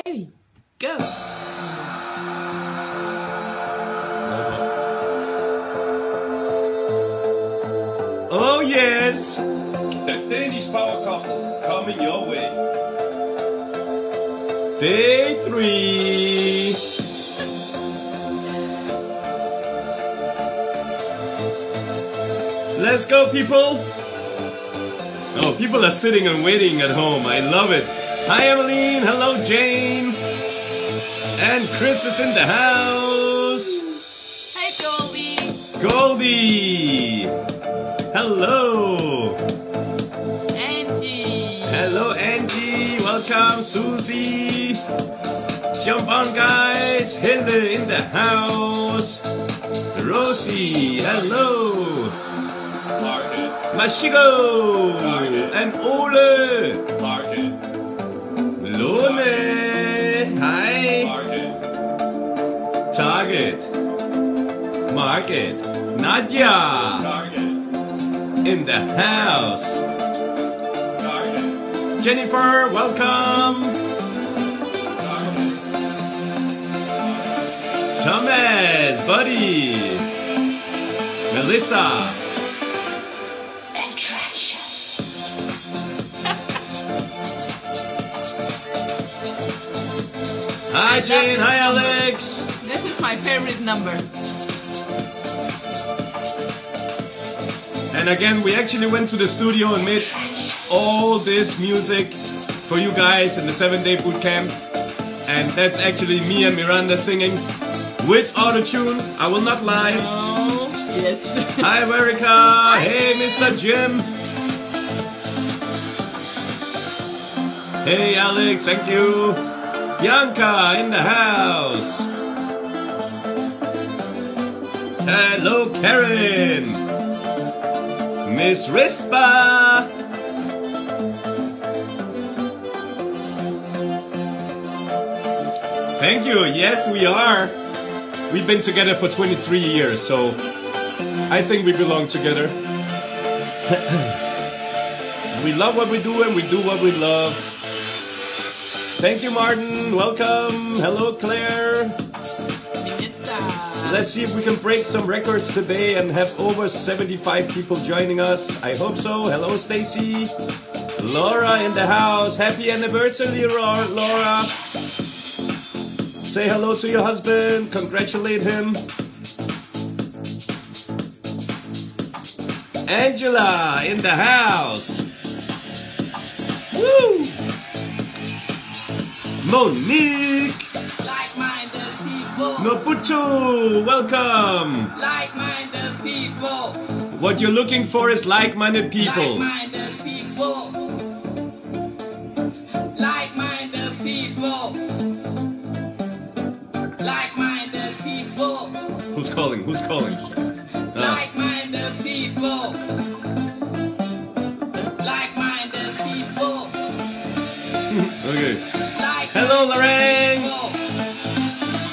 Ready, go. Oh yes, the Danish power couple coming your way. Day 3. Let's go, people. Oh, people are sitting and waiting at home. I love it. Hi, Emmeline. Hello, Jane. And Chris is in the house. Hey, Goldie. Goldie. Hello. Angie. Hello, Angie. Welcome, Susie. Jump on, guys. Hilde in the house. Rosie. Hello. Mashigo. And Ole. Lone. Hi. Target. Market. Nadia. In the house. Jennifer, welcome. Thomas, Buddy. Melissa. Attraction. Hi, Jane. Hi, Alex. This is my favorite number. And again, we actually went to the studio and made all this music for you guys in the 7-day boot camp. And that's actually me and Miranda singing with auto-tune. I will not lie. Oh, yes. Hi, America. Hey, Mr. Jim. Hey, Alex. Thank you. Bianca in the house. Hello, Karen. Miss Rispa. Thank you. Yes, we are. We've been together for 23 years, so I think we belong together. We love what we do and we do what we love. Thank you, Martin. Welcome. Hello, Claire. Let's see if we can break some records today and have over 75 people joining us. I hope so. Hello, Stacy. Laura in the house. Happy anniversary, Laura. Say hello to your husband. Congratulate him. Angela in the house. Woo! Monique. Like-minded people. Nobutu, welcome. Like-minded people. What you're looking for is like-minded people. Like-minded people. Like-minded people. Like-minded people. Who's calling? Who's calling? Like-minded people. Like-minded people. Okay. Like Hello, Lorraine.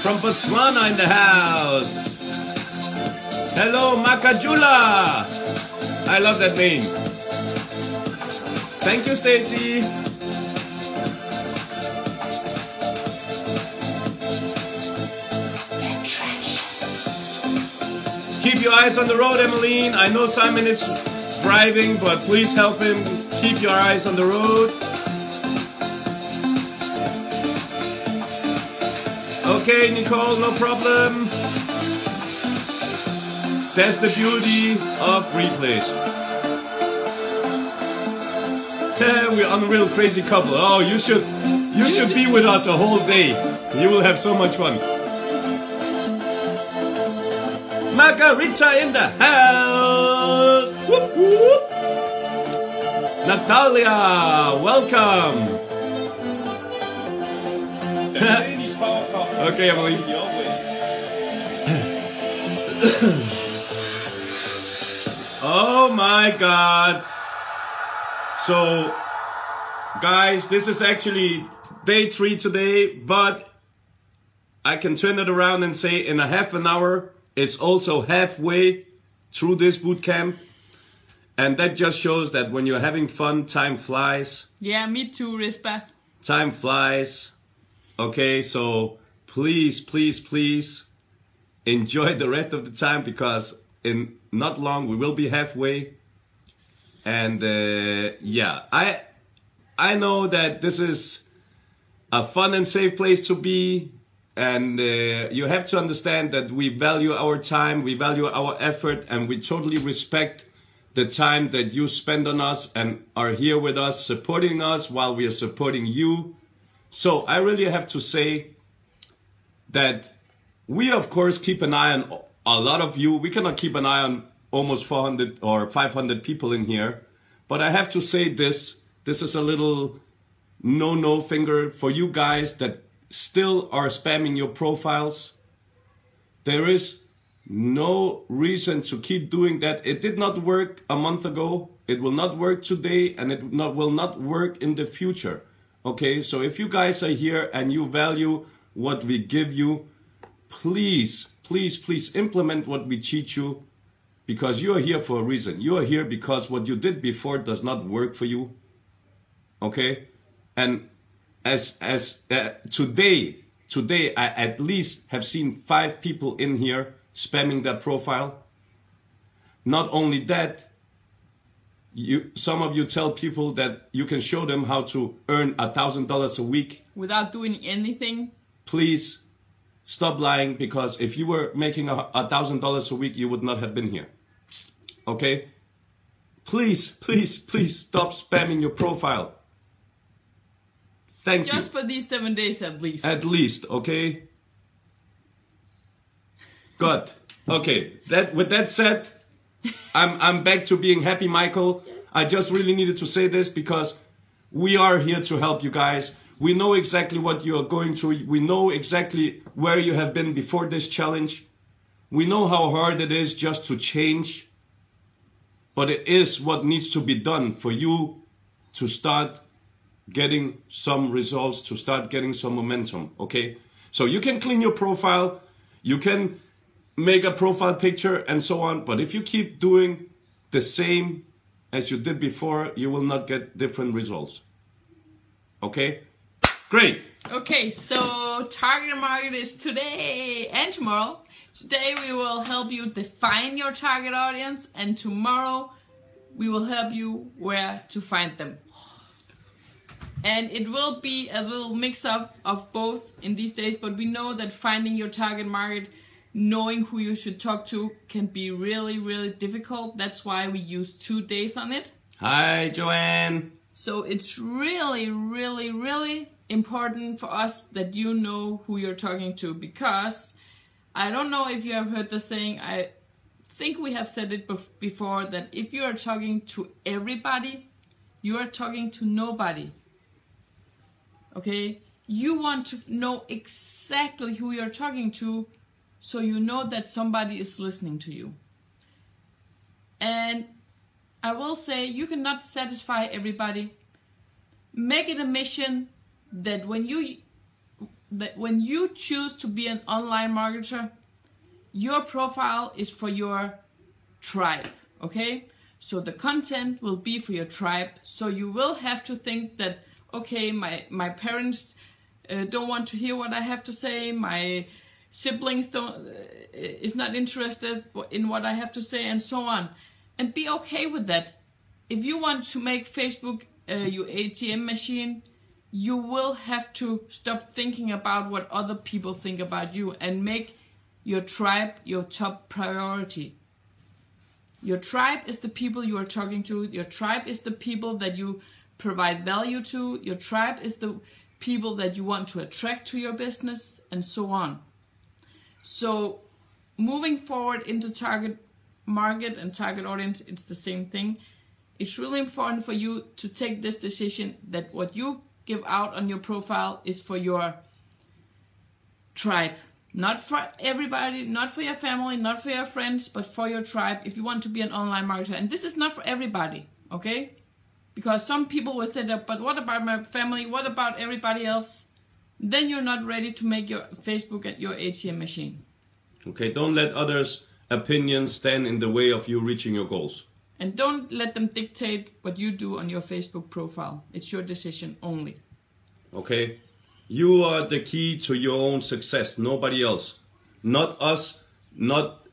From Botswana in the house. Hello, Makajula. I love that name. Thank you, Stacy. Keep your eyes on the road, Emmeline. I know Simon is driving, but please help him. Keep your eyes on the road. Okay, Nicole, no problem. That's the beauty of replays. We're unreal crazy couple. Oh, you should be with us a whole day. You will have so much fun. Margarita in the house. Whoop, whoop. Natalia, welcome. Okay, Emily. Oh my God. So, guys, this is actually day 3 today, but I can turn it around and say in a half an hour, it's also halfway through this boot camp. And that just shows that when you're having fun, time flies. Yeah, me too, Rispa. Time flies. Okay, so please, please, please enjoy the rest of the time, because in not long we will be halfway. And yeah, I know that this is a fun and safe place to be, and you have to understand that we value our time, we value our effort, and we totally respect the time that you spend on us and are here with us, supporting us while we are supporting you. So I really have to say that we of course keep an eye on a lot of you. We cannot keep an eye on almost 400 or 500 people in here. But I have to say this is a little no finger for you guys that still are spamming your profiles. There is no reason to keep doing that. It did not work a month ago. It will not work today, and it will not work in the future. Okay, so if you guys are here and you value what we give you, please, please, please implement what we teach you, because you are here for a reason. You are here because what you did before does not work for you. Okay, and as today I at least have seen 5 people in here spamming that profile. Not only that, some of you tell people that you can show them how to earn $1,000 a week without doing anything. Please stop lying, because if you were making $1,000 a week, you would not have been here. Okay? Please, please, please stop spamming your profile. Thank you. Just for these 7 days at least. At least, okay? Good. Okay. With that said, I'm back to being happy, Michael. I just really needed to say this because we are here to help you guys. We know exactly what you are going through. We know exactly where you have been before this challenge. We know how hard it is just to change. But it is what needs to be done for you to start getting some results, to start getting some momentum, okay? So you can clean your profile, you can make a profile picture and so on, but if you keep doing the same as you did before, you will not get different results. Okay? Great! Okay, so target market is today and tomorrow. Today we will help you define your target audience, and tomorrow we will help you where to find them. And it will be a little mix-up of both in these days, but we know that finding your target market, knowing who you should talk to, can be really, really difficult. That's why we use 2 days on it. Hi, Joanne. So it's really, really, really important for us that you know who you're talking to, because I don't know if you have heard the saying, I think we have said it before, that if you are talking to everybody, you are talking to nobody. Okay? You want to know exactly who you're talking to, so you know that somebody is listening to you. And I will say, you cannot satisfy everybody. Make it a mission that when you choose to be an online marketer, your profile is for your tribe, okay? So the content will be for your tribe. So you will have to think that, okay, my parents don't want to hear what I have to say, my siblings is not interested in what I have to say, and so on. And be okay with that. If you want to make Facebook your ATM machine, you will have to stop thinking about what other people think about you and make your tribe your top priority. Your tribe is the people you are talking to. Your tribe is the people that you provide value to. Your tribe is the people that you want to attract to your business, and so on. So moving forward into target market and target audience, it's the same thing. It's really important for you to take this decision that what you give out on your profile is for your tribe. Not for everybody, not for your family, not for your friends, but for your tribe if you want to be an online marketer. And this is not for everybody, okay? Because some people will say that, but what about my family? What about everybody else? Then you're not ready to make your Facebook and your ATM machine. Okay, don't let others' opinions stand in the way of you reaching your goals. And don't let them dictate what you do on your Facebook profile. It's your decision only. Okay? You are the key to your own success, nobody else. Not us, not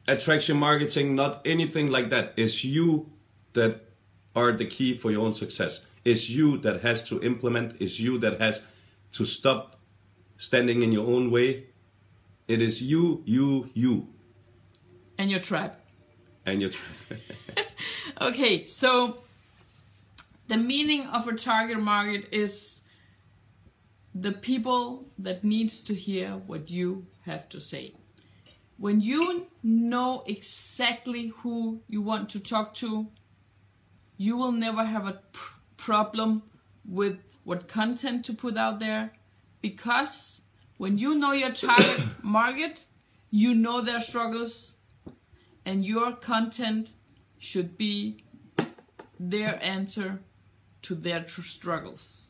attraction marketing, not anything like that. It's you that are the key for your own success. It's you that has to implement. It's you that has to stop standing in your own way. It is you. And your tribe. And your tribe. Okay, so the meaning of a target market is the people that needs to hear what you have to say. When you know exactly who you want to talk to, you will never have a problem with what content to put out there, because when you know your target market, you know their struggles, and your content should be their answer to their struggles.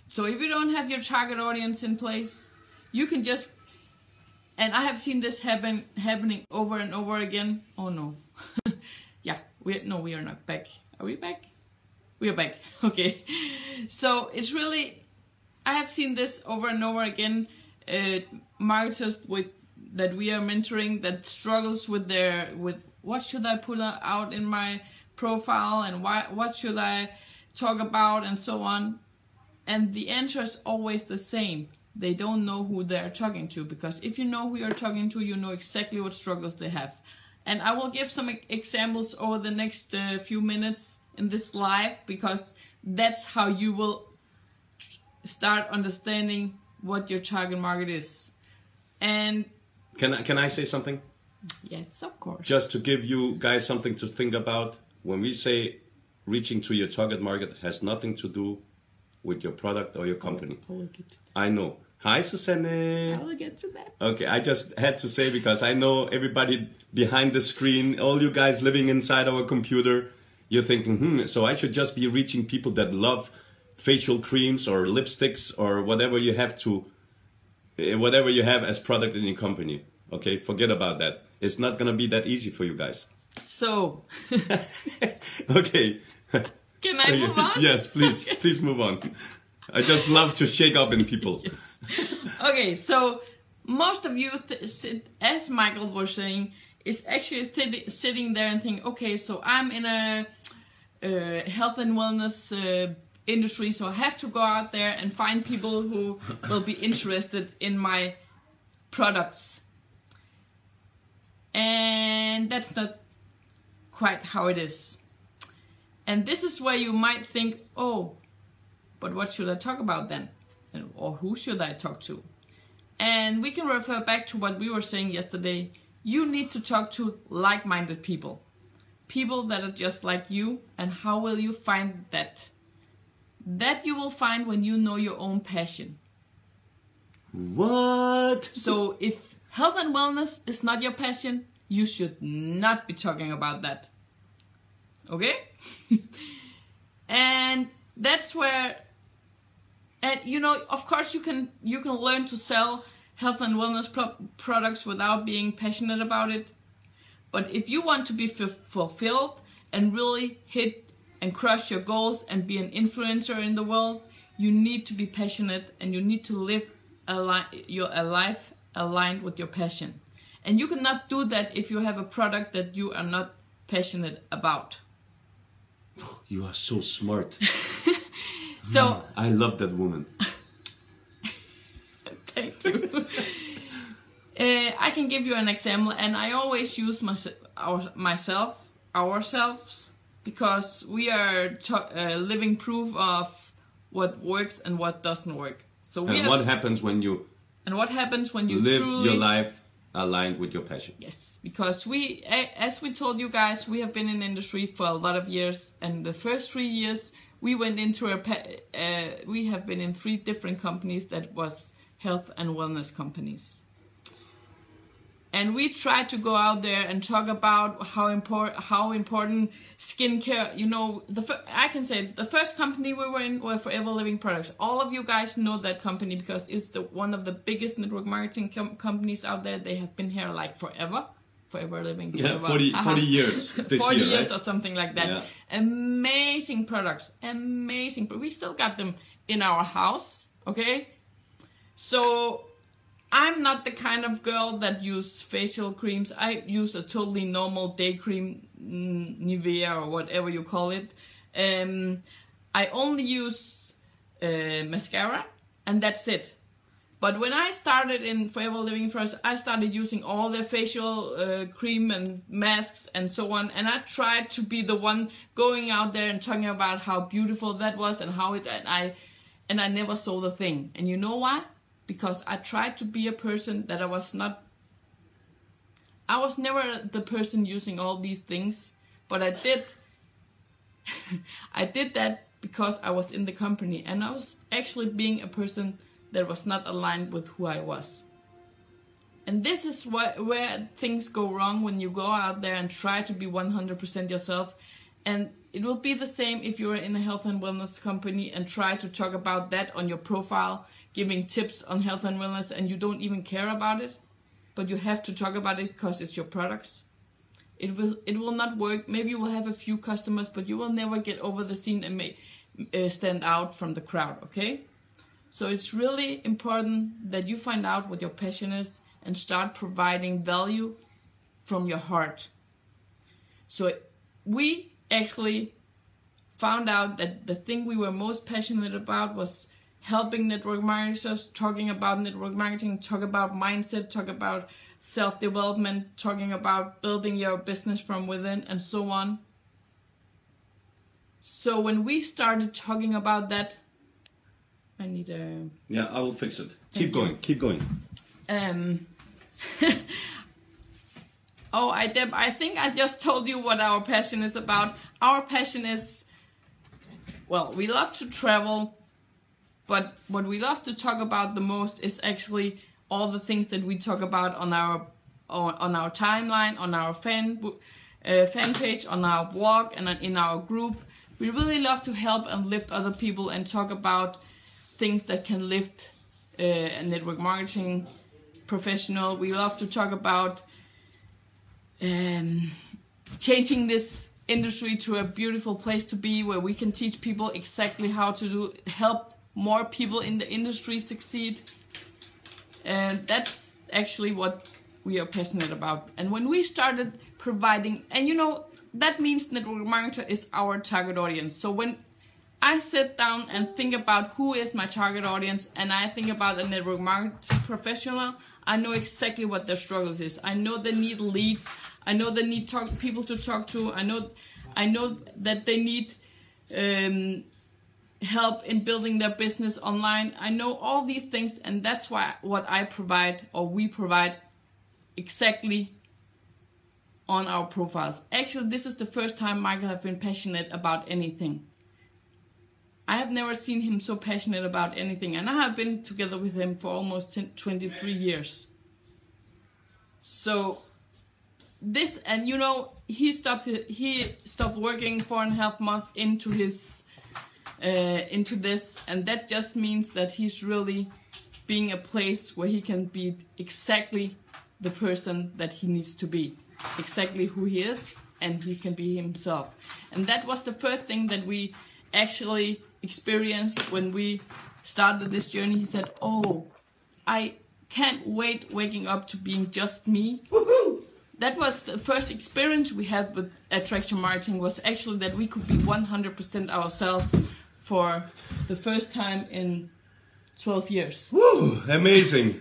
So if you don't have your target audience in place, you can just, and I have seen this happening over and over again. Oh no. Yeah, we are not back. Are we back? We are back. Okay. So it's really, I have seen this over and over again. Marketers that we are mentoring that struggles with what should I put out in my profile, and what should I talk about, and so on. And the answer is always the same. They don't know who they're talking to, because if you know who you're talking to, you know exactly what struggles they have. And I will give some examples over the next few minutes in this live, because that's how you will start understanding what your target market is. And can I say something? Yes, of course. Just to give you guys something to think about. When we say reaching to your target market has nothing to do with your product or your company. I will get to that. I know. Hi, Susanne. I will get to that. Okay, I just had to say, because I know everybody behind the screen, all you guys living inside our computer, you're thinking, so I should just be reaching people that love facial creams or lipsticks or whatever you have as product in your company. Okay, forget about that. It's not gonna be that easy for you guys. So. Okay. Can I move on? Yes, please. Okay. Please move on. I just love to shake up in people. Yes. Okay, so most of you, as Michael was saying, is actually sitting there and thinking, okay, so I'm in a health and wellness industry, so I have to go out there and find people who will be interested in my products. And that's not quite how it is. And this is where you might think, oh, but what should I talk about then? Or who should I talk to? And we can refer back to what we were saying yesterday. You need to talk to like-minded people. People that are just like you. And how will you find that? That you will find when you know your own passion. What? So if health and wellness is not your passion, you should not be talking about that. Okay? And that's where, and you know, of course you can learn to sell health and wellness products without being passionate about it. But if you want to be fulfilled and really hit and crush your goals and be an influencer in the world, you need to be passionate, and you need to live a life aligned with your passion. And you cannot do that if you have a product that you are not passionate about. You are so smart. So I love that woman. Thank you. I can give you an example, and I always use ourselves, because we are living proof of what works and what doesn't work. So what happens when you live your life aligned with your passion? Yes, because as we told you guys, we have been in the industry for a lot of years, and the first 3 years we went into we have been in 3 different companies that was health and wellness companies. And we tried to go out there and talk about how important skincare, you know, I can say the first company we were in were Forever Living Products. All of you guys know that company because it's one of the biggest network marketing companies out there. They have been here like forever. Forever Living. Yeah, 40 years this 40 year, years right? or something like that. Yeah. Amazing products. Amazing. But we still got them in our house Okay? So I'm not the kind of girl that use facial creams. I use a totally normal day cream, Nivea or whatever you call it. I only use mascara, and that's it. But when I started in Forever Living First, I started using all the facial cream and masks and so on. And I tried to be the one going out there and talking about how beautiful that was and how it. And I never saw the thing. And you know why? Because I tried to be a person that I was not. I was never the person using all these things, but I did. I did that because I was in the company, and I was actually being a person that was not aligned with who I was. And this is where things go wrong when you go out there and try to be 100% yourself. And it will be the same if you're in a health and wellness company and try to talk about that on your profile, giving tips on health and wellness, and you don't even care about it, but you have to talk about it because it's your products. It will not work. Maybe you will have a few customers, but you will never get over the scene and stand out from the crowd, okay? So it's really important that you find out what your passion is and start providing value from your heart. So we actually found out that the thing we were most passionate about was helping network marketers, talking about network marketing, talk about mindset, talk about self-development, talking about building your business from within, and so on. So when we started talking about that, I need a... Yeah, I will fix it. Keep going, keep going. Oh, I think I just told you what our passion is about. Our passion is, well, we love to travel, but what we love to talk about the most is actually all the things that we talk about on our timeline, on our fan page, on our blog, and in our group. We really love to help and lift other people and talk about things that can lift a network marketing professional. We love to talk about changing this industry to a beautiful place to be, where we can teach people exactly how to help more people in the industry succeed. And that's actually what we are passionate about. And when we started providing, and you know, that means network marketer is our target audience. So when I sit down and think about who is my target audience, and I think about a network marketing professional, I know exactly what their struggles is. I know they need leads. I know they need people to talk to. I know that they need help in building their business online. I know all these things, and that's why what I provide, or we provide, exactly on our profiles. Actually, this is the first time Michael has been passionate about anything. I have never seen him so passionate about anything, and I have been together with him for almost 23 years. So this, and you know, he stopped working 4.5 months into his into this, and that just means that he's really being a place where he can be exactly the person that he needs to be, exactly who he is, and he can be himself. And that was the first thing that we actually experienced when we started this journey. He said, "Oh, I can't wait waking up to being just me." Woohoo! That was the first experience we had with attraction marketing, was actually that we could be 100% ourselves for the first time in 12 years. Woo! Amazing.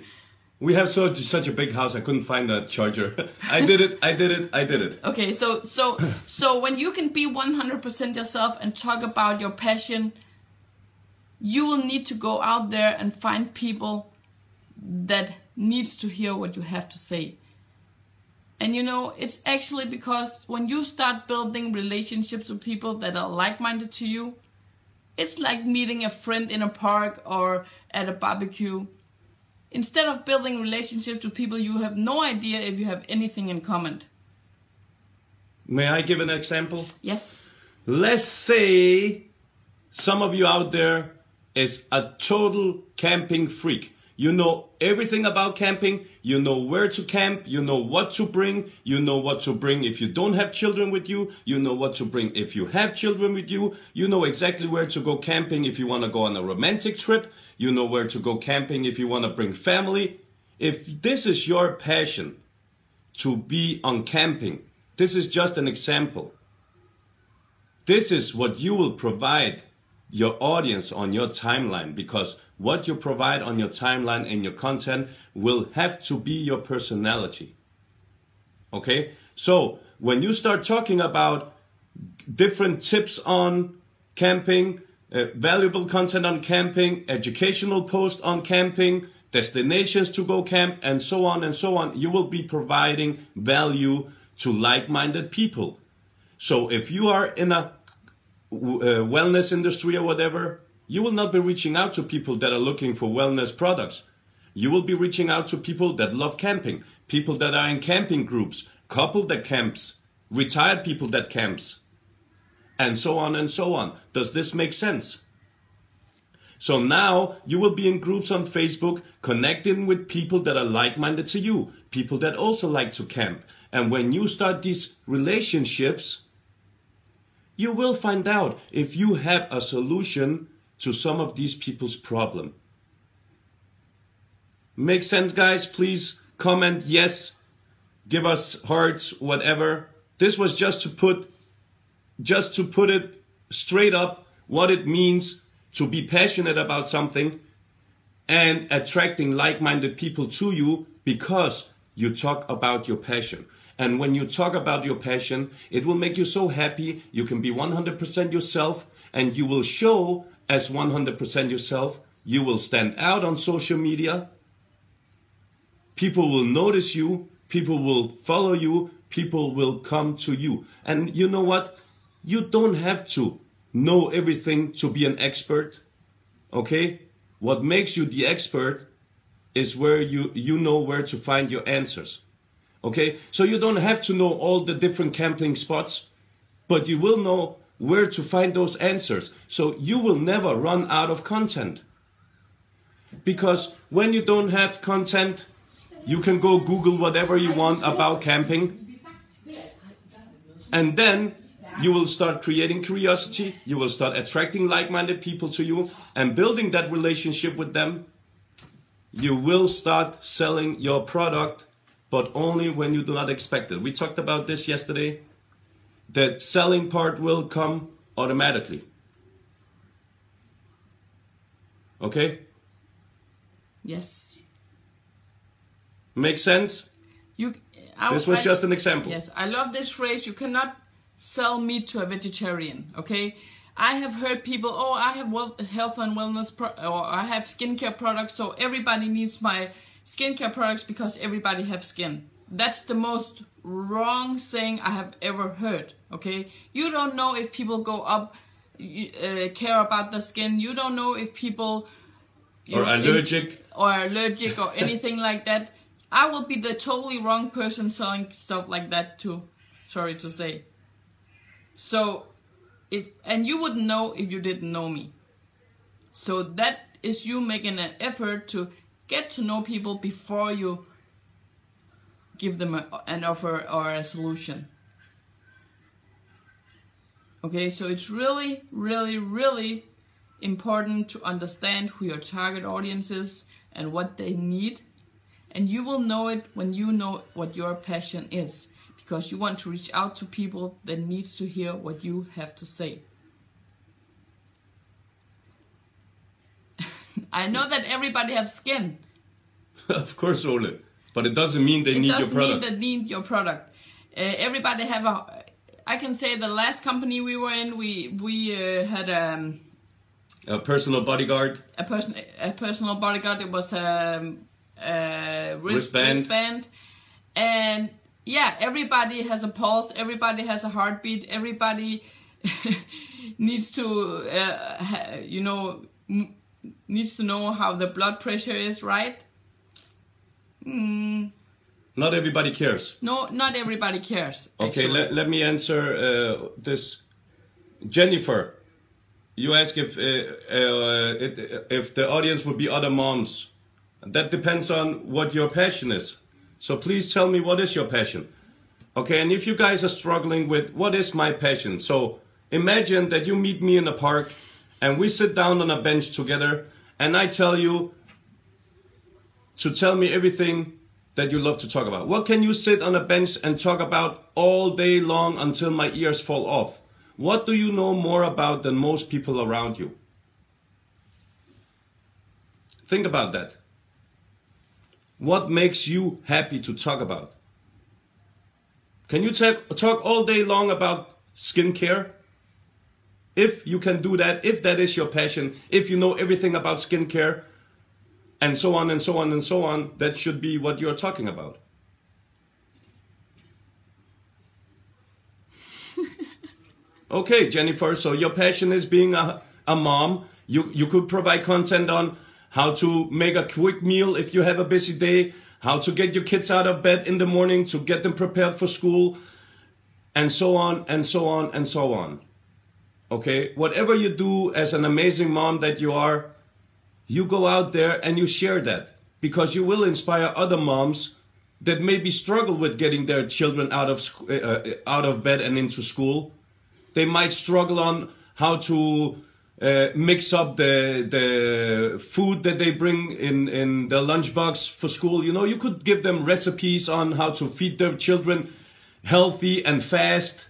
We have such a big house, I couldn't find that charger. I did it. Okay, so when you can be 100% yourself and talk about your passion, you will need to go out there and find people that needs to hear what you have to say. And you know, it's actually because when you start building relationships with people that are like-minded to you, it's like meeting a friend in a park or at a barbecue. Instead of building relationships with people, you have no idea if you have anything in common. May I give an example? Yes. Let's say some of you out there is a total camping freak. You know everything about camping. You know where to camp. You know what to bring. You know what to bring if you don't have children with you. You know what to bring if you have children with you. You know exactly where to go camping if you want to go on a romantic trip. You know where to go camping if you want to bring family. If this is your passion to be on camping, this is just an example. This is what you will provide your audience on your timeline, because what you provide on your timeline and your content will have to be your personality. Okay? So when you start talking about different tips on camping, valuable content on camping, educational posts on camping, destinations to go camp, and so on, you will be providing value to like-minded people. So if you are in a wellness industry or whatever, you will not be reaching out to people that are looking for wellness products. You will be reaching out to people that love camping, people that are in camping groups, couple that camps, retired people that camps, and so on and so on. Does this make sense? So now you will be in groups on Facebook, connecting with people that are like-minded to you, people that also like to camp. And when you start these relationships, you will find out if you have a solution to some of these people's problem. Make sense, guys? Please comment yes, give us hearts, whatever. This was just to put it straight up what it means to be passionate about something and attracting like-minded people to you because you talk about your passion. And when you talk about your passion, it will make you so happy. You can be 100% yourself, and you will show as 100% yourself. You will stand out on social media. People will notice you. People will follow you. People will come to you. And you know what? You don't have to know everything to be an expert. Okay? What makes you the expert is where you know where to find your answers. Okay, so you don't have to know all the different camping spots, but you will know where to find those answers. So you will never run out of content. Because when you don't have content, you can go Google whatever you want about camping. And then you will start creating curiosity. You will start attracting like-minded people to you and building that relationship with them. You will start selling your product, but only when you do not expect it. We talked about this yesterday. The selling part will come automatically. Okay? Yes. Make sense? This was just an example. Yes, I love this phrase. You cannot sell meat to a vegetarian. Okay? I have heard people, oh, I have health and wellness, or I have skincare products, so everybody needs my skincare products because everybody has skin. That's the most wrong saying I have ever heard. Okay, you don't know if people go up, care about the skin. You don't know if people are allergic or anything like that. I will be the totally wrong person selling stuff like that too. Sorry to say. So, and you wouldn't know if you didn't know me. So that is you making an effort to get to know people before you give them an offer or a solution. Okay, so it's really, really, really important to understand who your target audience is and what they need. And you will know it when you know what your passion is, because you want to reach out to people that needs to hear what you have to say. I know that everybody has skin. Of course, Ole. But it doesn't mean they need your product. It doesn't mean they need your product. Everybody have I can say the last company we were in, we had a personal bodyguard. A personal bodyguard. It was a wristband. And yeah, everybody has a pulse. Everybody has a heartbeat. Everybody needs to, needs to know how the blood pressure is, right? Not everybody cares. No, not everybody cares. Okay, let me answer this. Jennifer, you ask if the audience would be other moms That depends on what your passion is. So please tell me, what is your passion? Okay, and if you guys are struggling with what is my passion, so imagine that you meet me in a park and we sit down on a bench together and I tell you to tell me everything that you love to talk about. What can you sit on a bench and talk about all day long until my ears fall off? What do you know more about than most people around you? Think about that. What makes you happy to talk about? Can you talk all day long about skincare? If you can do that, if that is your passion, if you know everything about skincare, and so on and so on and so on, that should be what you're talking about. Okay, Jennifer, so your passion is being a mom. You could provide content on how to make a quick meal if you have a busy day, how to get your kids out of bed in the morning to get them prepared for school, and so on and so on and so on. Okay, whatever you do as an amazing mom that you are, you go out there and you share that, because you will inspire other moms that maybe struggle with getting their children out of bed and into school. They might struggle on how to mix up the food that they bring in the lunchbox for school. You know, you could give them recipes on how to feed their children healthy and fast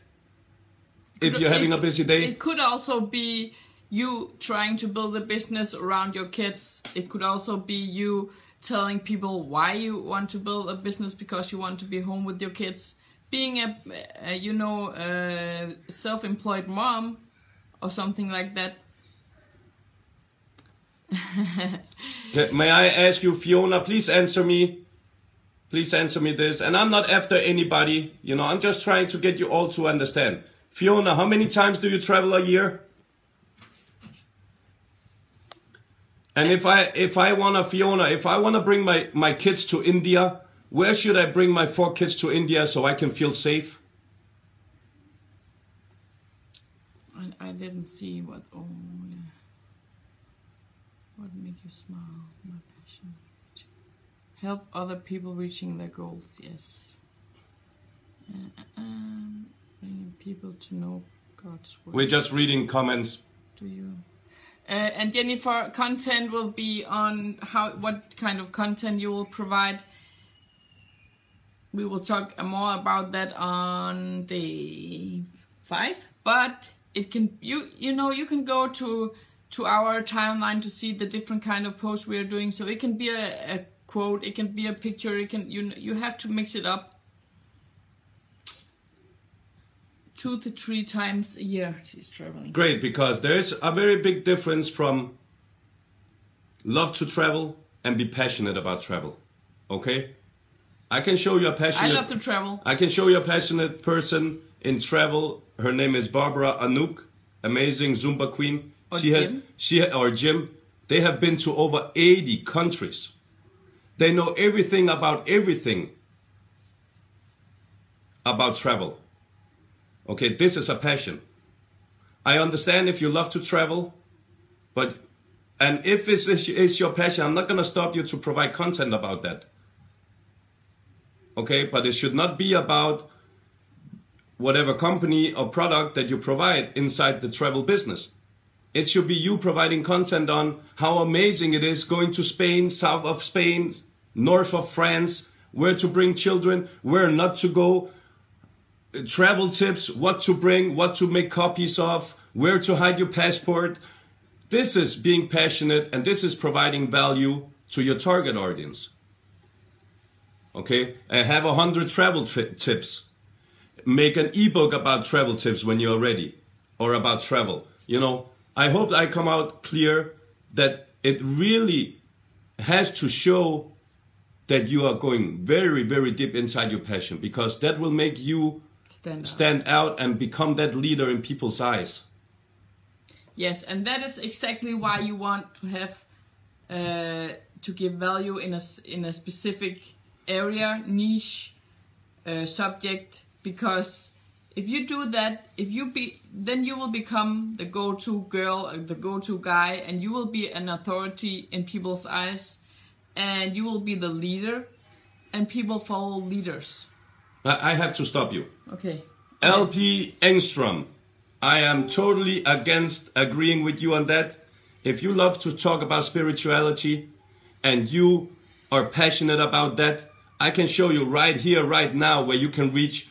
if you're having a busy day. It could also be you trying to build a business around your kids. It could also be you telling people why you want to build a business, because you want to be home with your kids. Being a self-employed mom or something like that. May I ask you, Fiona, please answer me. Please answer me this. And I'm not after anybody, you know, I'm just trying to get you all to understand. Fiona, how many times do you travel a year? And if I want to bring my kids to India, where should I bring my 4 kids to India so I can feel safe? I didn't see what make you smile. My passion. Help other people reaching their goals. Yes. Bringing people to know God's word. We're just reading comments. Do you? And Jennifer, content will be on what kind of content you will provide. We will talk more about that on day 5. But it can you can go to our timeline to see the different kind of posts we are doing. So it can be a quote, it can be a picture. It can you have to mix it up 2 to 3 times a year. She's traveling. Great, because there's a very big difference from love to travel and be passionate about travel. Okay? I can show you a passionate... I love to travel. I can show you a passionate person in travel. Her name is Barbara Anouk, amazing Zumba queen. Or Jim. Or Jim. They have been to over 80 countries. They know everything about travel. Okay, this is a passion. I understand if you love to travel, and if it's your passion, I'm not going to stop you to provide content about that. Okay, but it should not be about whatever company or product that you provide inside the travel business. It should be you providing content on how amazing it is going to Spain, south of Spain, north of France, where to bring children, where not to go, travel tips, what to bring, what to make copies of, where to hide your passport. This is being passionate, and this is providing value to your target audience. Okay, I have 100 travel tips. Make an ebook about travel tips when you're ready, or about travel. You know, I hope I come out clear that it really has to show that you are going very, very deep inside your passion, because that will make you stand out and become that leader in people's eyes. Yes, and that is exactly why you want to have to give value in a specific area, niche, subject. Because if you do that, then you will become the go-to girl, the go-to guy, and you will be an authority in people's eyes. and you will be the leader, and people follow leaders. I have to stop you. Okay. LP Engstrom, I am totally against agreeing with you on that. If you love to talk about spirituality and you are passionate about that, I can show you right here, right now, where you can reach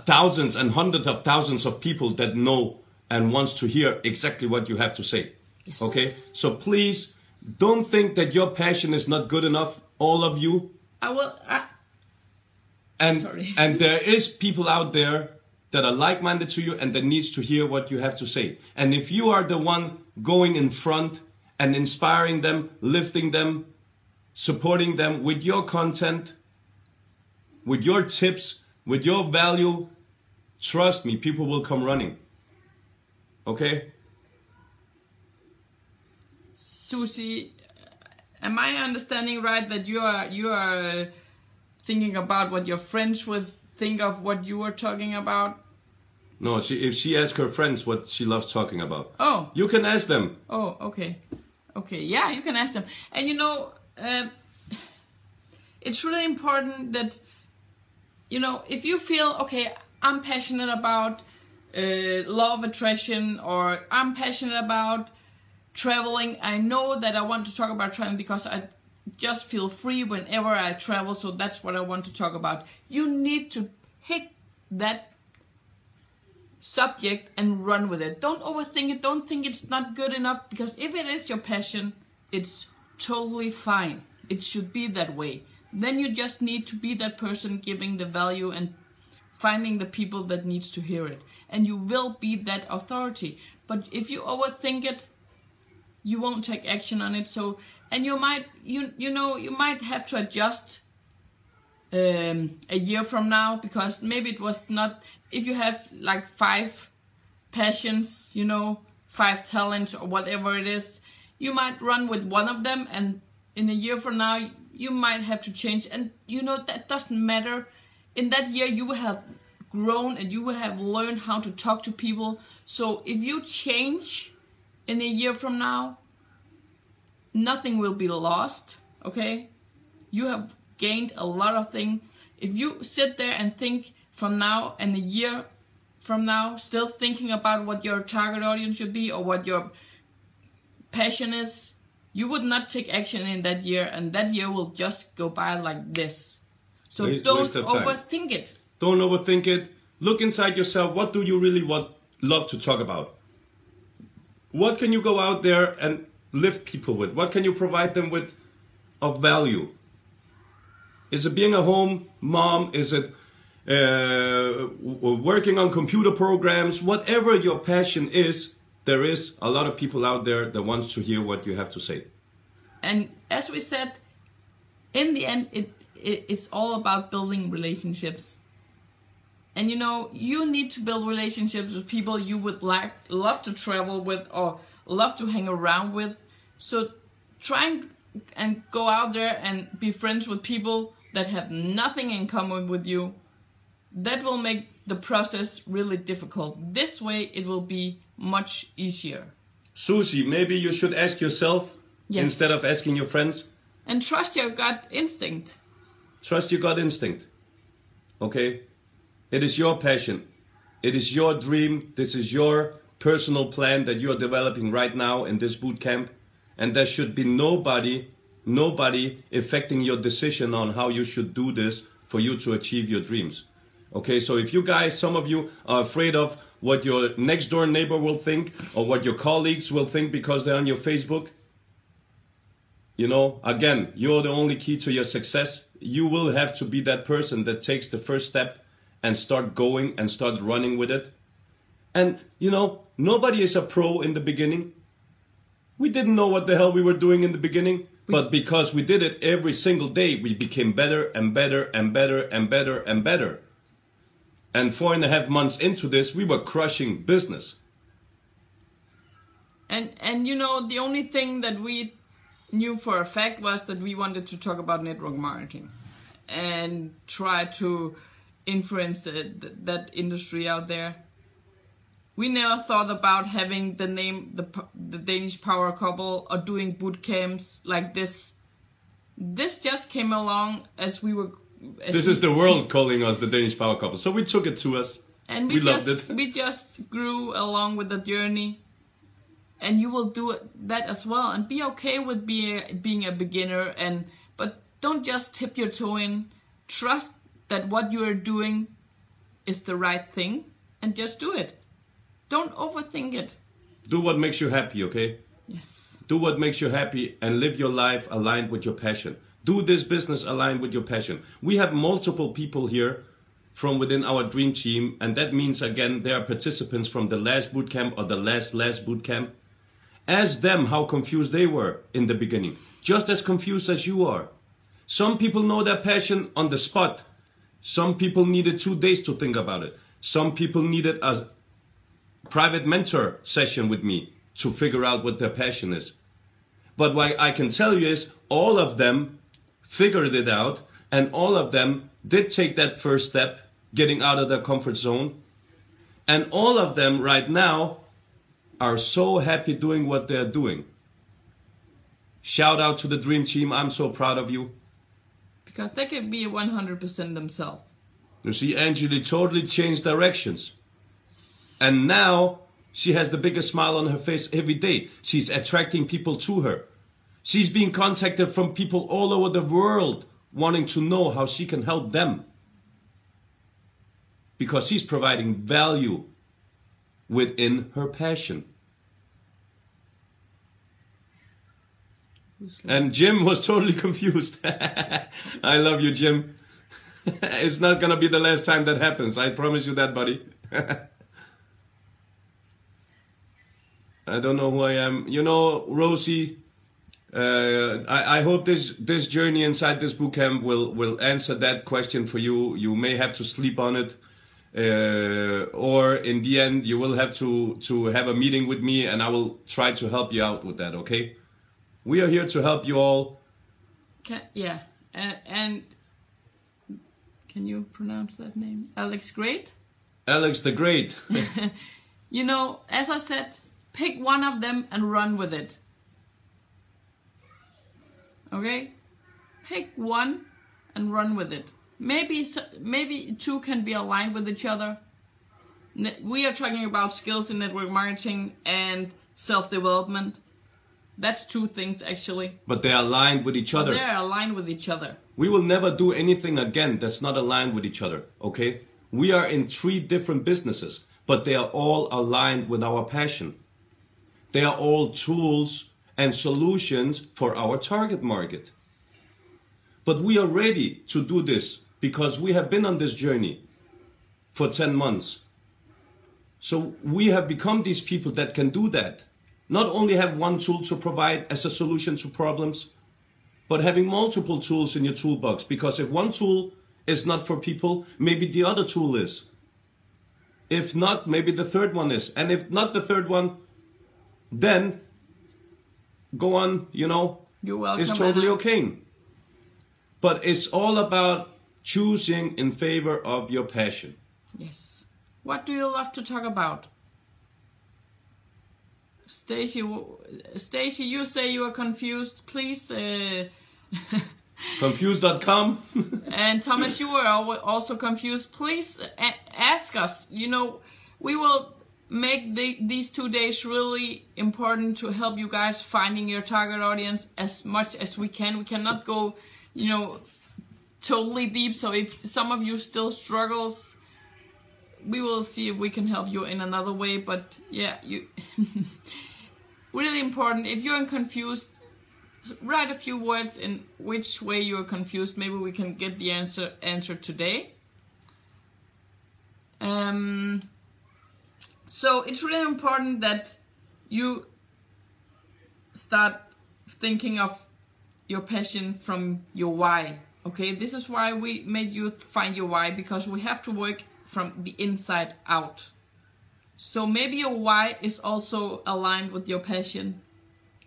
thousands and hundreds of thousands of people that know and wants to hear exactly what you have to say. Yes. Okay? So please, don't think that your passion is not good enough, all of you. And there is people out there that are like-minded to you and that needs to hear what you have to say. And if you are the one going in front and inspiring them, lifting them, supporting them with your content, with your tips, with your value, trust me, people will come running. Okay? Susie, am I understanding right that you are thinking about what your friends would think of what you were talking about? No, if she asks her friends what she loves talking about. Oh. You can ask them. Oh, okay. Okay, yeah, you can ask them. And you know, it's really important that, you know, if you feel, okay, I'm passionate about law of attraction, or I'm passionate about traveling. I know that I want to talk about traveling because I just feel free whenever I travel, so that's what I want to talk about. You need to pick that subject and run with it. Don't overthink it. Don't think it's not good enough, because if it is your passion, it's totally fine. It should be that way. Then you just need to be that person giving the value and finding the people that needs to hear it. And you will be that authority. But if you overthink it, you won't take action on it. So, and you might, you know, you might have to adjust a year from now, because maybe it was not, if you have like 5 passions, you know, 5 talents or whatever it is, you might run with one of them, and in a year from now you might have to change. And you know, that doesn't matter. In that year you will have grown and you will have learned how to talk to people. So if you change in a year from now, nothing will be lost, okay? You have gained a lot of things. If you sit there and think from now and a year from now, still thinking about what your target audience should be or what your passion is, you would not take action in that year, and that year will just go by like this. So don't overthink it. Don't overthink it. Look inside yourself. What do you really love to talk about? What can you go out there and lift people with? What can you provide them with of value? Is it being a home mom? Is it working on computer programs? Whatever your passion is, there is a lot of people out there that wants to hear what you have to say. And as we said, in the end, it's all about building relationships. And you know, you need to build relationships with people you would love to travel with or love to hang around with. So try and go out there and be friends with people that have nothing in common with you. That will make the process really difficult. This way it will be much easier. Susie, maybe you should ask yourself instead of asking your friends. And trust your gut instinct. Trust your gut instinct. Okay? It is your passion. It is your dream. This is your personal plan that you are developing right now in this boot camp. And there should be nobody affecting your decision on how you should do this for you to achieve your dreams. Okay, so if you guys, some of you are afraid of what your next door neighbor will think or what your colleagues will think because they're on your Facebook, you know, again, you're the only key to your success. You will have to be that person that takes the first step and start going and start running with it. And, you know, nobody is a pro in the beginning. We didn't know what the hell we were doing in the beginning. But because we did it every single day, we became better and better and better and better and better. And 4.5 months into this, we were crushing business. And you know, the only thing that we knew for a fact was that we wanted to talk about network marketing and try to influence that industry out there. We never thought about having the name, the Danish power couple, or doing boot camps like this This just came along as we were... This is the world calling us the Danish power couple. So we took it to us. And we loved it. We just grew along with the journey. And you will do that as well. And be okay with being a beginner. But don't just tip your toe in. Trust that what you are doing is the right thing. And just do it. Don't overthink it. Do what makes you happy, okay? Yes. Do what makes you happy and live your life aligned with your passion. Do this business aligned with your passion. We have multiple people here from within our dream team. And that means, again, there are participants from the last bootcamp or the last bootcamp. Ask them how confused they were in the beginning. Just as confused as you are. Some people know their passion on the spot. Some people needed 2 days to think about it. Some people needed a private mentor session with me to figure out what their passion is. But what I can tell you is all of them figured it out, and all of them did take that first step, getting out of their comfort zone. And all of them right now are so happy doing what they're doing. Shout out to the dream team. I'm so proud of you. Because they can be 100% themselves. You see, Angeli totally changed directions. And now she has the biggest smile on her face every day. She's attracting people to her. She's being contacted from people all over the world wanting to know how she can help them. Because she's providing value within her passion. And Jim was totally confused. I love you, Jim. It's not gonna be the last time that happens. I promise you that, buddy. I don't know who I am. You know, Rosie, I hope this journey inside this bootcamp will answer that question for you. You may have to sleep on it. Or in the end, you will have to have a meeting with me, and I will try to help you out with that, okay? We are here to help you all. Yeah, and can you pronounce that name? Alex Great? Alex the Great. You know, as I said, pick one of them and run with it. Okay? Pick one and run with it. Maybe two can be aligned with each other. We are talking about skills in network marketing and self-development. That's two things actually. But they are aligned with each other. They are aligned with each other. We will never do anything again that's not aligned with each other, okay? We are in 3 different businesses, but they are all aligned with our passion. They are all tools and solutions for our target market. But we are ready to do this because we have been on this journey for 10 months. So we have become these people that can do that. Not only have one tool to provide as a solution to problems, but having multiple tools in your toolbox. Because if one tool is not for people, maybe the other tool is. If not, maybe the third one is. And if not the third one, then go on, you know, you're welcome. It's totally okay. But it's all about choosing in favor of your passion. Yes. What do you love to talk about? Stacy, you say you are confused. Please. Confused.com. And Thomas, you are also confused. Please ask us. You know, we will make these 2 days really important to help you guys finding your target audience as much as we can. We cannot go, you know, totally deep. So if some of you still struggles, we will see if we can help you in another way. But yeah, you really important. If you're confused, write a few words in which way you're confused. Maybe we can get the answer today. So it's really important that you start thinking of your passion from your why. Okay, this is why we made you find your why, because we have to work from the inside out. So maybe your why is also aligned with your passion.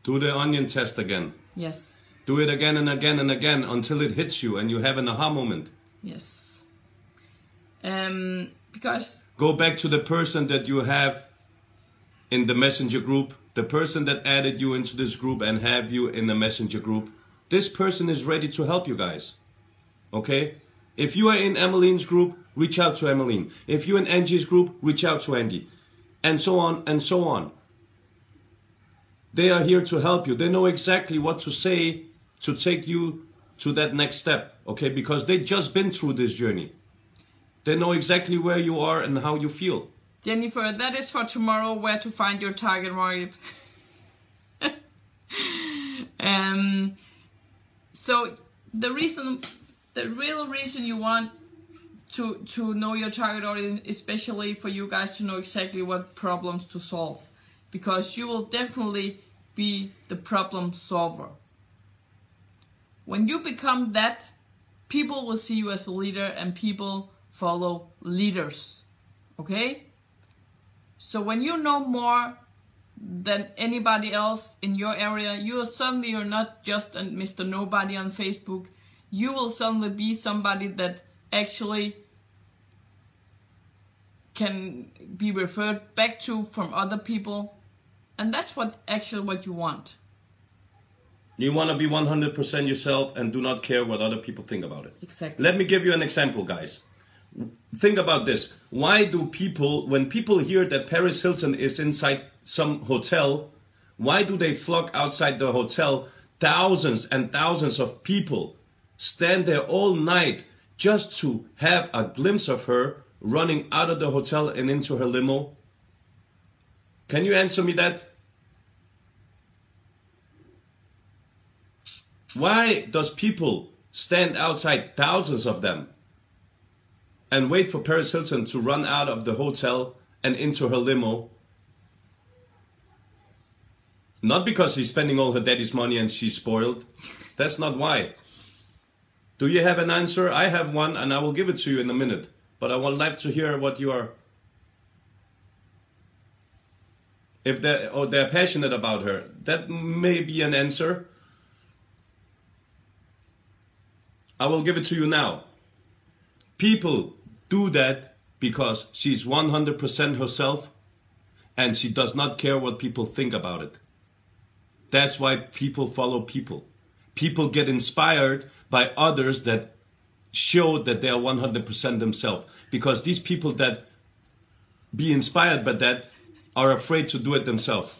Do the onion test again. Yes. Do it again and again and again until it hits you and you have an aha moment. Yes. Because... Go back to the person that you have in the messenger group. The person that added you into this group and have you in the messenger group. this person is ready to help you guys. Okay? If you are in Emmeline's group, reach out to Emmeline. If you're in Angie's group, reach out to Angie. And so on and so on. They are here to help you. They know exactly what to say to take you to that next step. Okay? Because they've just been through this journey. They know exactly where you are and how you feel. Jennifer, that is for tomorrow, where to find your target market. So the real reason you want to know your target audience, especially for you guys to know exactly what problems to solve, because you will definitely be the problem solver. When you become that, people will see you as a leader, and people follow leaders. Okay? So when you know more than anybody else in your area, you're not just a Mr. Nobody on Facebook. You will suddenly be somebody that actually can be referred back to from other people. And that's what you want. You want to be 100% yourself and do not care what other people think about it. Exactly. Let me give you an example, guys. Think about this. Why do people, when people hear that Paris Hilton is inside some hotel, why do they flock outside the hotel? Thousands and thousands of people stand there all night just to have a glimpse of her running out of the hotel and into her limo. Can you answer me that? Why does people stand outside, thousands of them, and wait for Paris Hilton to run out of the hotel and into her limo? Not because she's spending all her daddy's money and she's spoiled. That's not why. Do you have an answer? I have one, and I will give it to you in a minute. But I would like to hear what you are. If they're passionate about her, that may be an answer. I will give it to you now. People do that because she's 100% herself and she does not care what people think about it. That's why people follow people. People get inspired by others that show that they are 100% themselves. Because these people that be inspired by that are afraid to do it themselves.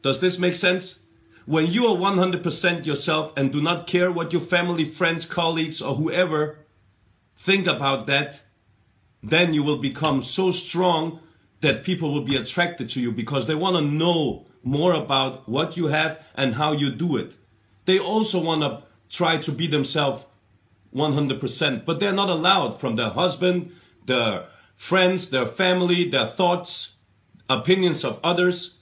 Does this make sense? When you are 100% yourself and do not care what your family, friends, colleagues, or whoever think about that, then you will become so strong that people will be attracted to you because they want to know more about what you have and how you do it. They also want to try to be themselves 100%, but they're not allowed from their husband, their friends, their family, their thoughts, opinions of others.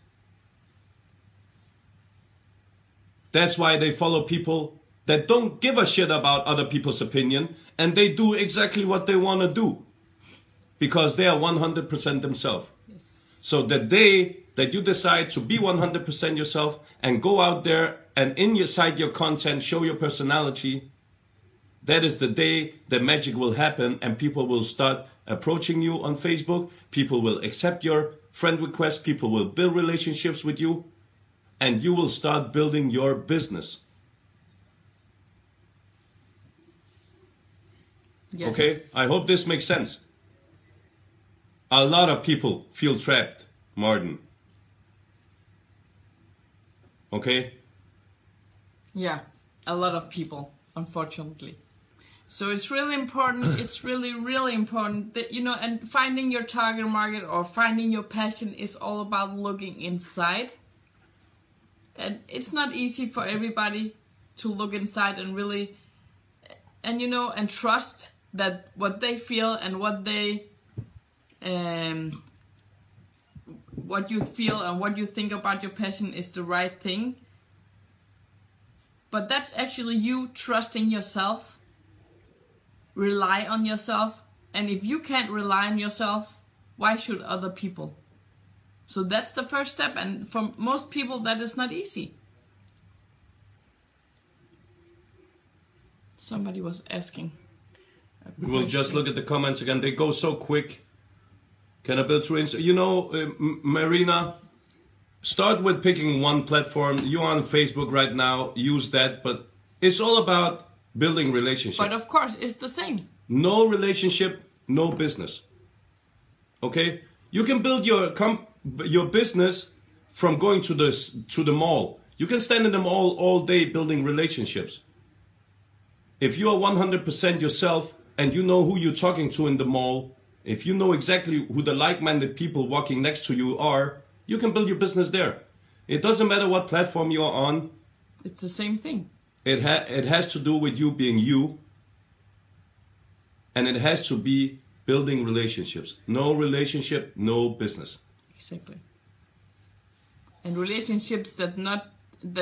That's why they follow people that don't give a shit about other people's opinion, and they do exactly what they want to do because they are 100% themselves. Yes. So the day that you decide to be 100% yourself and go out there and inside your content show your personality, that is the day the magic will happen, and people will start approaching you on Facebook. People will accept your friend request. People will build relationships with you. And you will start building your business. Yes. Okay? I hope this makes sense. A lot of people feel trapped, Martin. Okay? Yeah, a lot of people, unfortunately. So it's really important, it's really, really important that, you know, and finding your target market or finding your passion is all about looking inside. And it's not easy for everybody to look inside and really, and you know, and trust that what they feel and what they, what you feel and what you think about your passion is the right thing. But that's actually you trusting yourself, rely on yourself. And if you can't rely on yourself, why should other people? So that's the first step, and for most people that is not easy. Somebody was asking. We'll just look at the comments again. They go so quick. Can I build through Insta? You know, Marina, start with picking one platform. You're on Facebook right now, use that, but it's all about building relationships. But of course, it's the same. No relationship, no business. Okay? You can build your business from going to the mall. You can stand in the mall all day building relationships. If you are 100% yourself and you know who you're talking to in the mall, if you know exactly who the like-minded people walking next to you are, you can build your business there. It doesn't matter what platform you're on. It's the same thing. It has to do with you being you. And it has to be building relationships. No relationship, no business. Exactly. And relationships that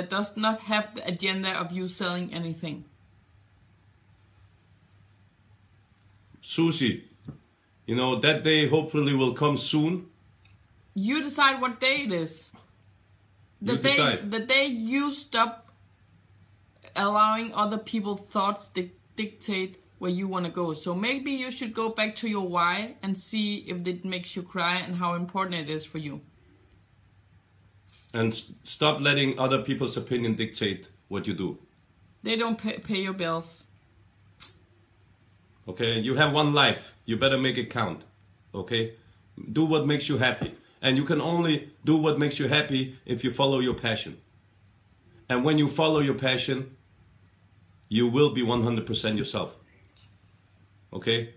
does not have the agenda of you selling anything. Susie, you know, that day hopefully will come soon. You decide what day it is. The day you stop allowing other people's thoughts dictate where you want to go. So maybe you should go back to your why and see if it makes you cry and how important it is for you. And stop letting other people's opinion dictate what you do. They don't pay your bills. Okay, you have one life. You better make it count. Okay, do what makes you happy. And you can only do what makes you happy if you follow your passion. And when you follow your passion, you will be 100% yourself. Okay?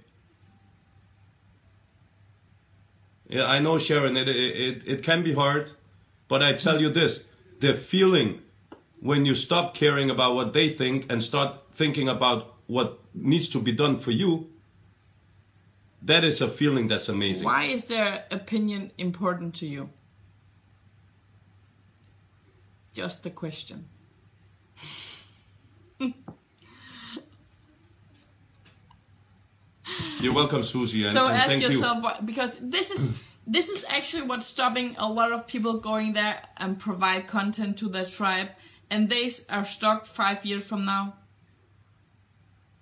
Yeah, I know, Sharon, it can be hard, but I tell you this, the feeling when you stop caring about what they think and start thinking about what needs to be done for you, that is a feeling that's amazing. Why is their opinion important to you? Just a question. You're welcome, Susie, and ask thank yourself, you. Because this is actually what's stopping a lot of people going there and provide content to their tribe, and they are stuck 5 years from now.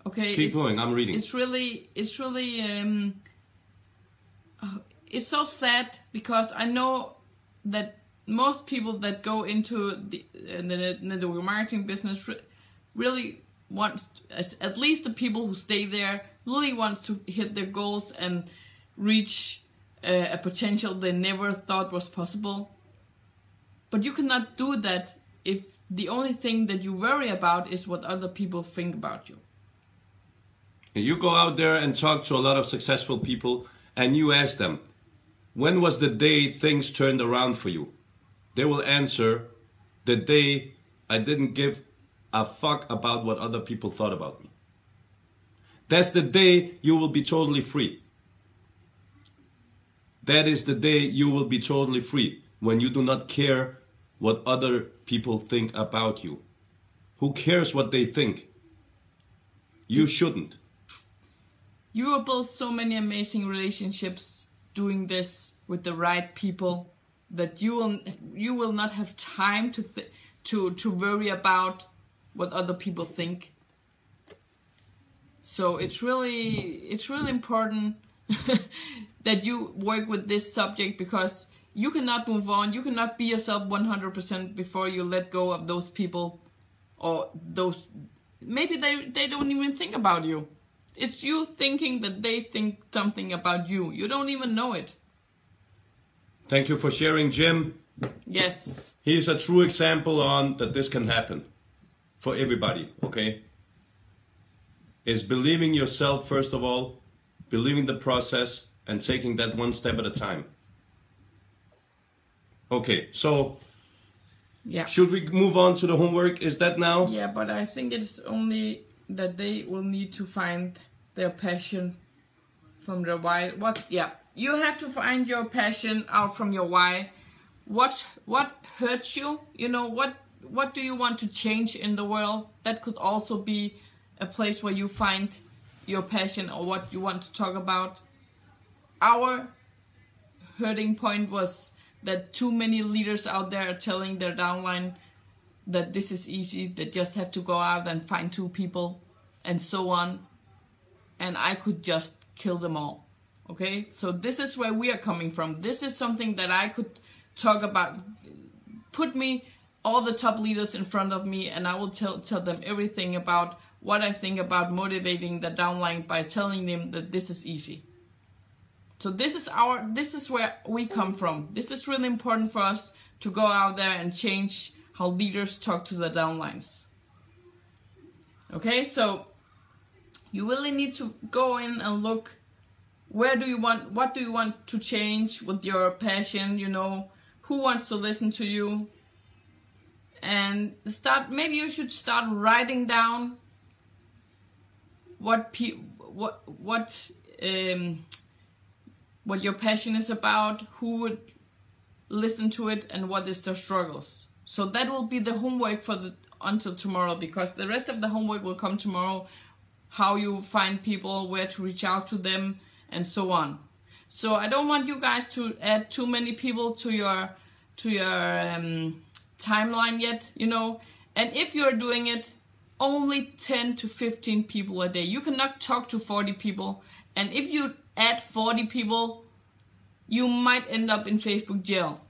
Okay, keep going. I'm reading. It's so sad because I know that most people that go into the network marketing business really wants, at least the people who stay there, really wants to hit their goals and reach a potential they never thought was possible. But you cannot do that if the only thing that you worry about is what other people think about you. You go out there and talk to a lot of successful people and you ask them, when was the day things turned around for you? They will answer, the day I didn't give a fuck about what other people thought about me. That's the day you will be totally free. That is the day you will be totally free, when you do not care what other people think about you. Who cares what they think? You shouldn't. You will build so many amazing relationships doing this with the right people that you will not have time to worry about what other people think. So it's really important that you work with this subject, because you cannot move on. You cannot be yourself 100% before you let go of those people, or those maybe they don't even think about you. It's you thinking that they think something about you. You don't even know it. Thank you for sharing, Jim. Yes. He's a true example on that this can happen for everybody, okay? It's believing yourself, first of all, believing the process, and taking that one step at a time. Okay, so yeah. Should we move on to the homework? Is that now? Yeah, but I think it's only that they will need to find their passion from their why. You have to find your passion out from your why. What hurts you? You know, what do you want to change in the world? That could also be a place where you find your passion or what you want to talk about. Our hurting point was that too many leaders out there are telling their downline that this is easy, they just have to go out and find 2 people and so on. And I could just kill them all. Okay, so this is where we are coming from. This is something that I could talk about put me all the top leaders in front of me, and I will tell them everything about what I think about motivating the downline by telling them that this is easy. So this is where we come from. This is really important for us to go out there and change how leaders talk to the downlines. Okay, so you really need to go in and look, what do you want to change with your passion, you know, who wants to listen to you? And maybe you should start writing down what your passion is about, who would listen to it, and what is their struggles. So that will be the homework until tomorrow, because the rest of the homework will come tomorrow. How you find people, where to reach out to them, and so on. So I don't want you guys to add too many people to your timeline yet, you know. And if you're doing it, only 10 to 15 people a day. You cannot talk to 40 people. And if you add 40 people, you might end up in Facebook jail.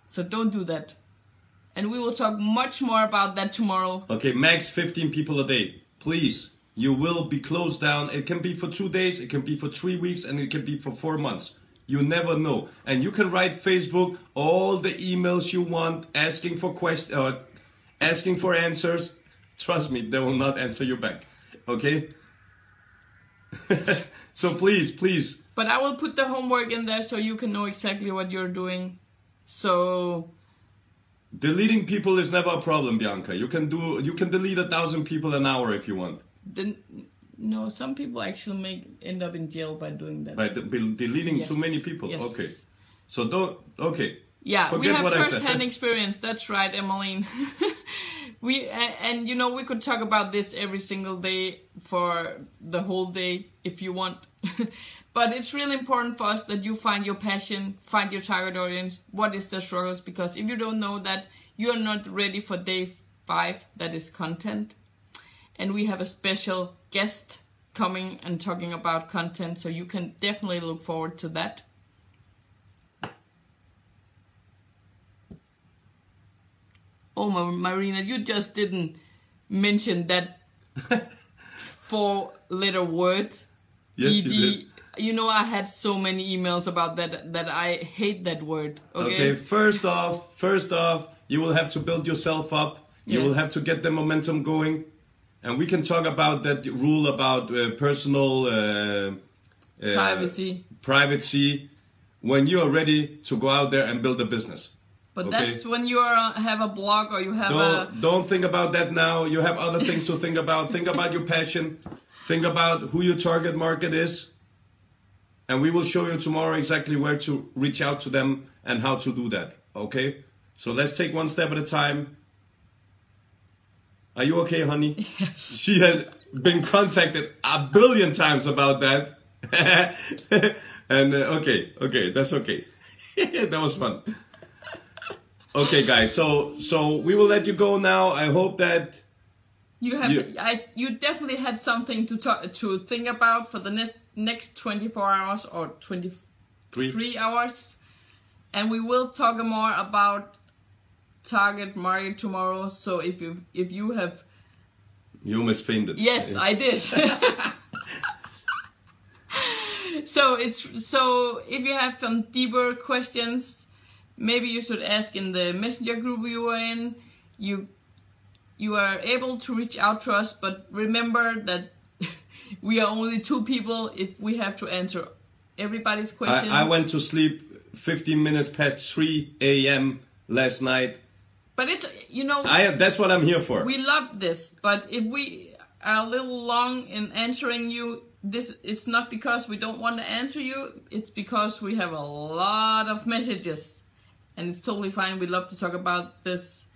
So don't do that. And we will talk much more about that tomorrow. Okay, max 15 people a day. Please, you will be closed down. It can be for 2 days, it can be for 3 weeks, and it can be for 4 months. You never know. And you can write Facebook all the emails you want, asking for questions, asking for answers. Trust me, they will not answer you back. Okay? So please. But I will put the homework in there so you can know exactly what you're doing. So deleting people is never a problem, Bianca. You can delete 1,000 people an hour if you want. No, some people actually end up in jail by doing that. By deleting too many people. Yes. Okay. So don't. Okay. Yeah, forget we have what first-hand experience. That's right, Emmeline. And you know, we could talk about this every single day for the whole day if you want. But it's really important for us that you find your passion, find your target audience, what is the struggles, because if you don't know that, you're not ready for day 5, that is content. And we have a special guest coming and talking about content, so you can definitely look forward to that. Oh, Marina, you just didn't mention that 4-letter word. Yes, TD. you did. You know, I had so many emails about that I hate that word. Okay, first off, you will have to build yourself up. You will have to get the momentum going. And we can talk about that rule about personal privacy when you are ready to go out there and build a business. But that's when you have a blog or you have Don't think about that now. You have other things to think about. Think about your passion. Think about who your target market is. And we will show you tomorrow exactly where to reach out to them and how to do that. Okay? So let's take one step at a time. Are you okay, honey? Yes. She has been contacted 1 billion times about that. And okay, that's okay. That was fun. Okay, guys, so we will let you go now. I hope that you definitely had something to think about for the next 24 hours or 23 hours, and we will talk more about target market tomorrow. So if you have, you almost fainted. Yes, I did. So if you have some deeper questions, maybe you should ask in the messenger group you are in. You are able to reach out to us, but remember that we are only 2 people if we have to answer everybody's question. I went to sleep 15 minutes past 3 a.m. last night. But it's, you know, that's what I'm here for. We love this, but if we are a little long in answering you, it's not because we don't want to answer you, it's because we have a lot of messages. And it's totally fine, we love to talk about this.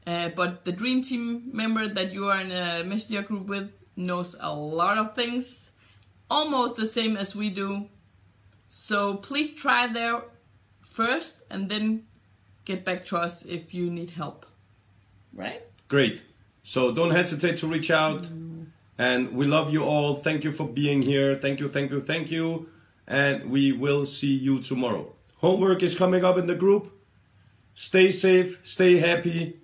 But the Dream Team member that you are in a messenger group with knows a lot of things, almost the same as we do. So please try there first and then get back to us if you need help. Right? Great. So don't hesitate to reach out. And we love you all. Thank you for being here. Thank you. And we will see you tomorrow. Homework is coming up in the group. Stay safe, stay happy,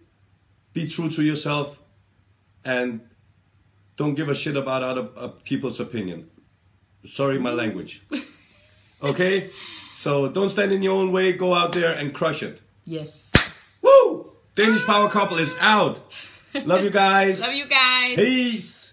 be true to yourself, and don't give a shit about other people's opinion. Sorry, my language. Okay? So don't stand in your own way. Go out there and crush it. Yes. Woo! Danish Power Couple is out. Love you guys. Love you guys. Peace.